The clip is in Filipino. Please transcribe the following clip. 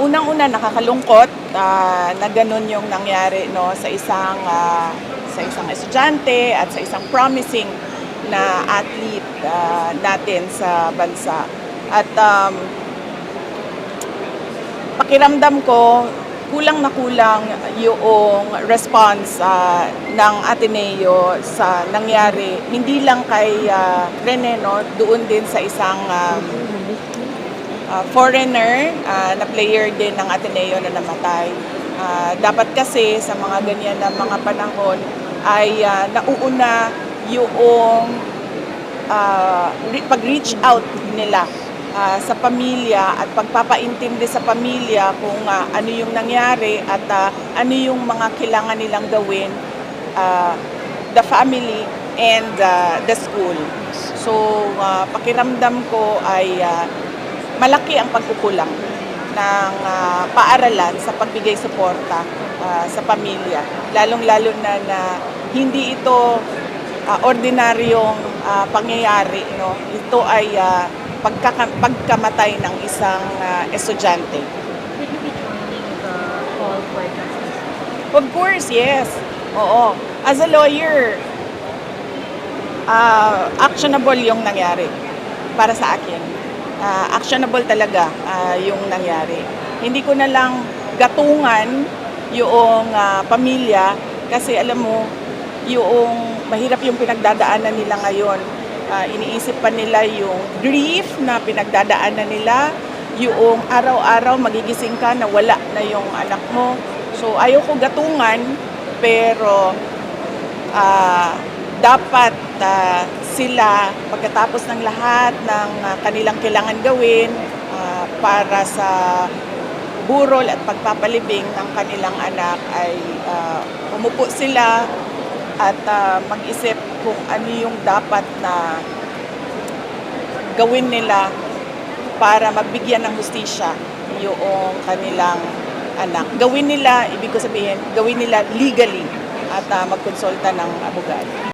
Unang-una nakakalungkot na gano'n yung nangyari 'no sa isang estudyante at sa isang promising na athlete natin sa bansa. At pakiramdam ko kulang na kulang yung response ng Ateneo sa nangyari, hindi lang kay Rene 'no, doon din sa isang foreigner na player din ng Ateneo na namatay. Dapat kasi sa mga ganyan na mga panahon ay nauuna yung pag-reach out nila sa pamilya at pagpapaintindi sa pamilya kung ano yung nangyari at ano yung mga kailangan nilang gawin, the family and the school. So pakiramdam ko ay malaki ang pagkukulang ng paaralan sa pagbigay suporta sa pamilya. Lalong-lalo na hindi ito ordinaryong pangyayari, no? Ito ay pagkamatay ng isang estudyante. Will you be joining the call for justice? Of course, yes. Oo. As a lawyer, actionable yung nangyari para sa akin. Actionable talaga yung nangyari. Hindi ko na lang gatungan yung pamilya kasi alam mo, yung mahirap yung pinagdadaanan nila ngayon. Iniisip pa nila yung grief na pinagdadaanan nila, yung araw-araw magigising ka na wala na yung anak mo. So ayaw ko gatungan, pero dapat sila pagkatapos ng lahat ng kanilang kailangan gawin para sa burol at pagpapalibing ng kanilang anak ay umupo sila at mag-isip kung ano yung dapat na gawin nila para magbigyan ng hustisya yung kanilang anak. Gawin nila, ibig ko sabihin, gawin nila legally at magkonsulta ng abogado.